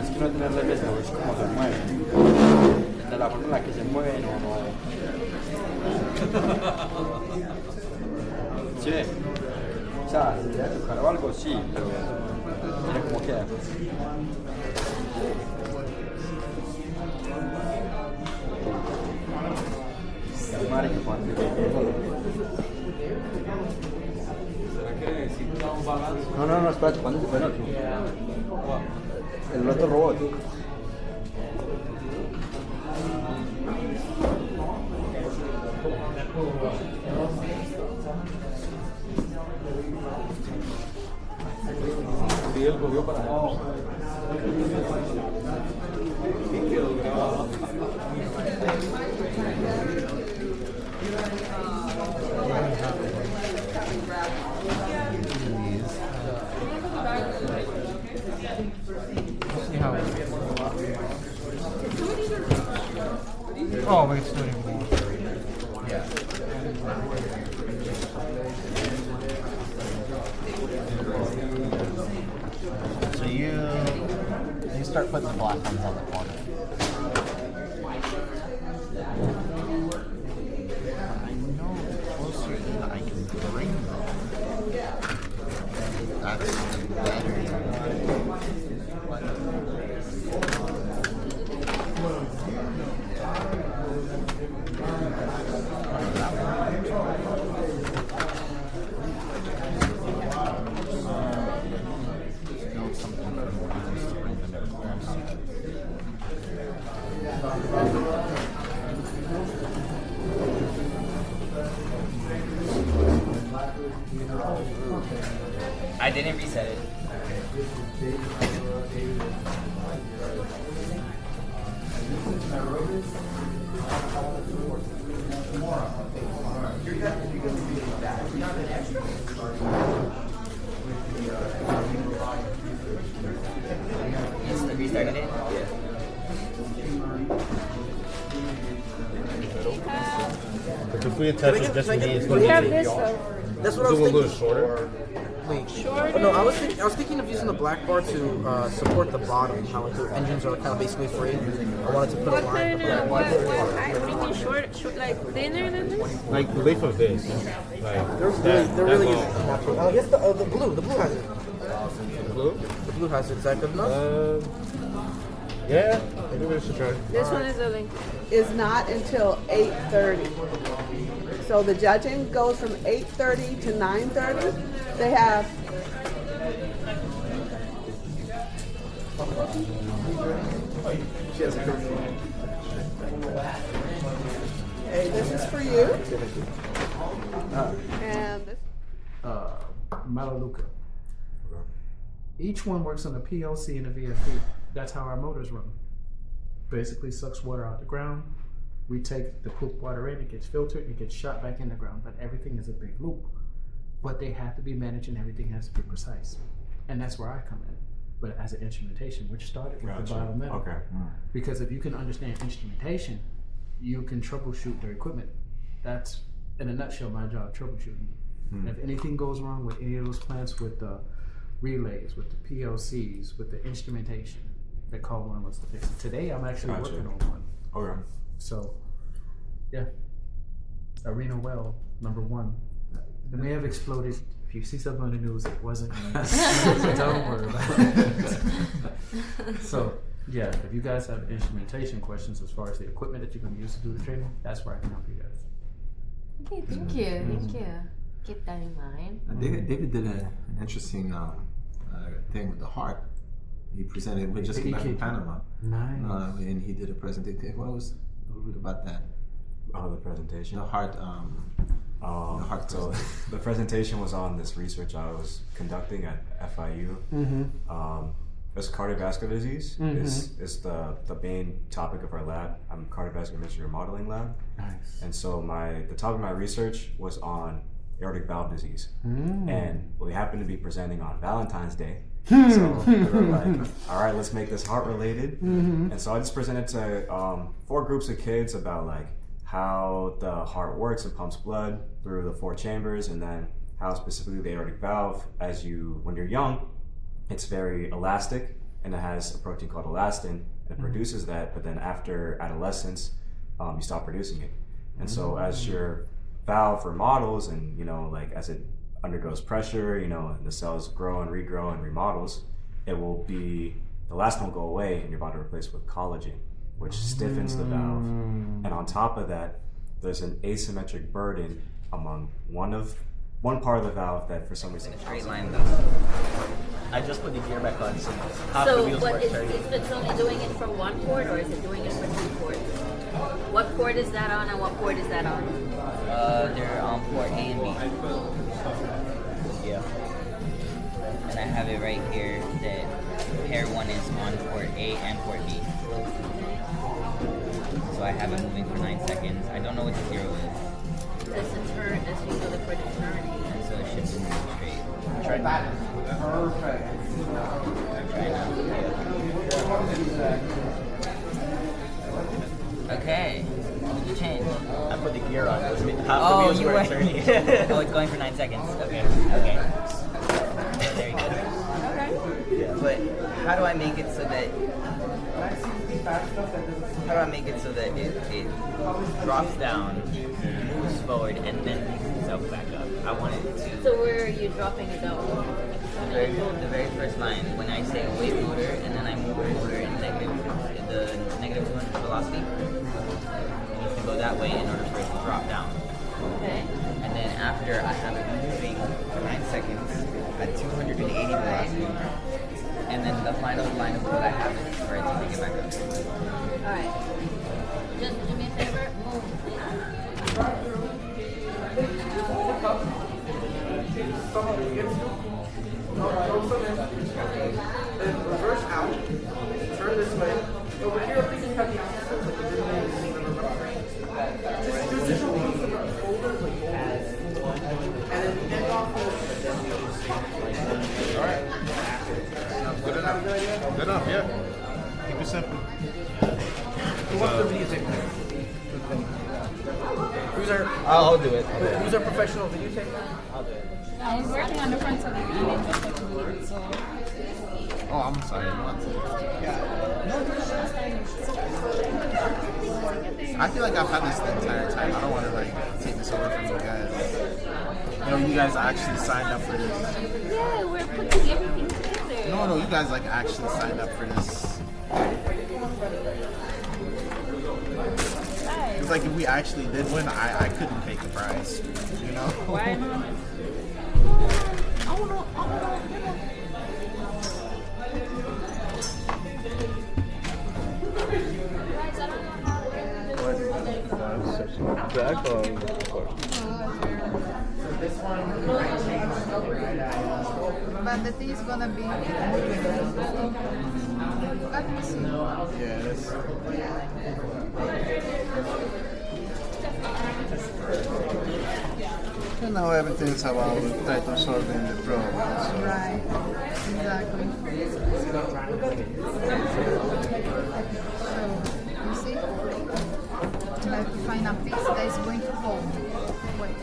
es que no tenerle riesgo, es como se mueve. De la forma en la que se mueve, no. Sí. O sea, si le tocar o algo, sí, pero mira cómo queda. Madre que cuando. No, espérate, ¿cuándo se fue el otro? El otro robot. Sí, él cogió para allá.
Oh, we can still do more. Yeah.
So you start putting the black ones on the corner. I know closer than I can bring them. That's better.
I didn't reset it. Just restarted it? Yeah.
If we attach it just with these,
We have this though.
That's what I was thinking. A little shorter.
Wait.
Shorter.
Oh, no, I was thinking of using the black bar to support the bottom. How like the engines are kind of basically free. I wanted to put
What
a line.
kind of, what do you mean short, like thinner than this?
Like the width of this. Like
They're really
long.
natural. I guess the blue has it.
Blue?
The blue has it. Is that good enough?
Yeah, maybe we should try.
This one is a link.
Is not until 8:30. So the judging goes from 8:30 to 9:30. They have
She has a curfew.
hey, this is for you. And this
Malaluka. Each one works on a PLC and a VFD. That's how our motors run. Basically sucks water out of the ground. We take the poop water in, it gets filtered, it gets shot back in the ground, but everything is a big loop. But they have to be managed and everything has to be precise. And that's where I come in. But as an instrumentation, which started with the biometal.
Okay.
Because if you can understand instrumentation, you can troubleshoot their equipment. That's, in a nutshell, my job, troubleshooting. If anything goes wrong with any of those plants, with the relays, with the PLCs, with the instrumentation, they call one of us to fix it. Today, I'm actually working on one.
Okay.
So, yeah. Arena Well, #1. It may have exploded. If you see something on the news, it wasn't me. Don't worry about it. So, yeah, if you guys have instrumentation questions as far as the equipment that you're going to use to do the training, that's where I can help you guys.
Okay, thank you. Thank you. Keep that in mind.
David did an interesting thing with the heart. He presented, we just came back from Panama.
Nice.
And he did a presentation. What was a little bit about that?
Oh, the presentation?
The heart. The heart.
So the presentation was on this research I was conducting at FIU. It's cardiovascular disease. Is the main topic of our lab. I'm cardiovascular mystery modeling lab.
Nice.
And so the topic of my research was on aortic valve disease. And we happened to be presenting on Valentine's Day. So we were like, all right, let's make this heart related. And so I just presented to 4 groups of kids about like how the heart works and pumps blood through the 4 chambers, and then how specifically the aortic valve, when you're young, it's very elastic and it has a protein called elastin and it produces that, but then after adolescence, you stop producing it. And so as your valve remodels and, like as it undergoes pressure, and the cells grow and regrow and remodels, the elastin will go away and your body replaces with collagen, which stiffens the valve. And on top of that, there's an asymmetric burden among one part of the valve that for some reason...
In a straight line though. I just put the gear back on, so half the wheels work.
So it's only doing it for one port, or is it doing it for 2 ports? What port is that on and what port is that on?
They're on port A and B. Yeah. And I have it right here that pair 1 is on port A and port B. So I have it moving for 9 seconds. I don't know what the 0 is.
That's the turn, that's usually for the turning.
And so it should move straight.
Try that. Perfect.
Okay. What did you change?
I put the gear on. Half the wheels
you
were
were.
turning.
Oh, it's going for 9 seconds. Okay. There you go.
Yeah.
But how do I make it so that it drops down, moves forward, and then picks itself back up? I want it to.
So where are you dropping it down?
The very first line, when I say wave motor, and then I move the motor in the negative 200 velocity, it needs to go that way in order for it to drop down.
Okay.
And then after I have it moving for 9 seconds at 280 velocity, and then the final line of code I have is for it to pick it back up.
Alright. Just do me a favor, move.
Reverse out. Turn this way. Over here, I think you have the opposite. Just hold the folder like this. And then end off this.
Alright. Good enough. Good enough, yeah. Keep it simple.
Who wants the video tape? Who's our...
I'll do it.
Who's our professional video tape?
I'll do it.
I was working on the front side of the image just like you did, so.
Oh, I'm sorry. I feel like I've had this the entire time. I don't want to like take this over from you guys. You know, you guys actually signed up for this.
Yeah, we're putting everything together.
No, you guys like actually signed up for this. It's like if we actually did win, I couldn't take the prize. You know?
Why not?
I wanna.
But the thing is gonna be. Let me see.
Yes. You know, everything's about trying to solve the problem. So.
Right. Exactly. So, you see? I have to find a piece that is going to hold. Wait.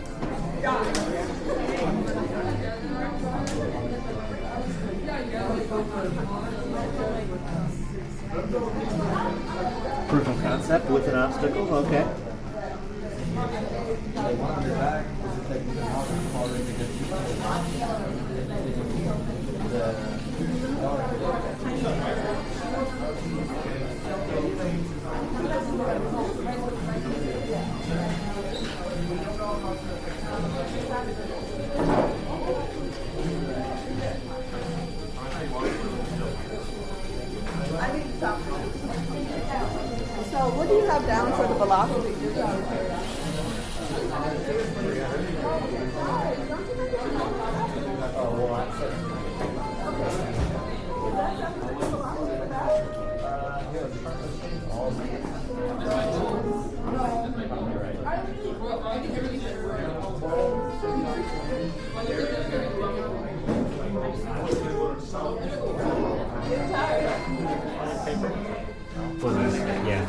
Proof of concept with an obstacle, okay.
So what do you have down for the velocity?
Yeah.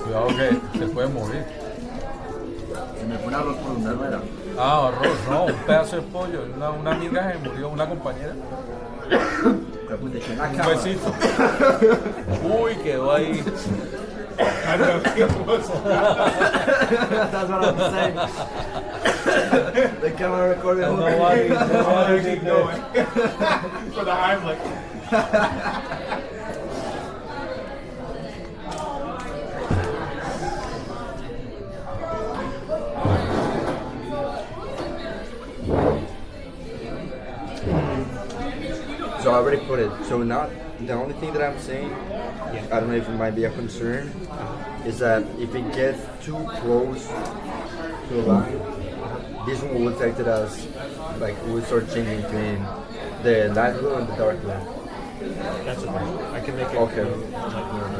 Cuidado que se puede morir.
Se me fue un arroz por una rueda.
Ah, arroz, no, un pedazo de pollo. Una amiga se murió, una compañera. Un besito. Uy, quedó ahí.
That's what I'm saying. The camera recorded.
Nobody keep going.
For the Heimlich.
So I already put it. So now the only thing that I'm saying, I don't know if it might be a concern, is that if it gets too close to the line, this one will affect it as like it will start changing between the light blue and the dark blue.
That's okay. I can make it.
Okay.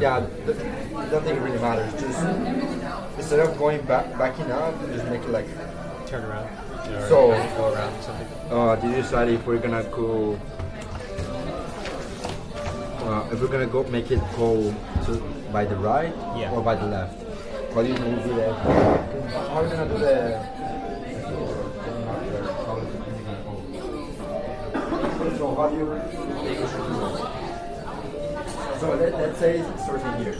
Yeah, I don't think it really matters. Just instead of going backing up, just make it like
turn around.
So
go around something.
Did you decide if we're gonna go? If we're gonna go make it go by the right or by the left? What do you think would be the? How are we gonna do the? So how do you? So let's say it starts in here.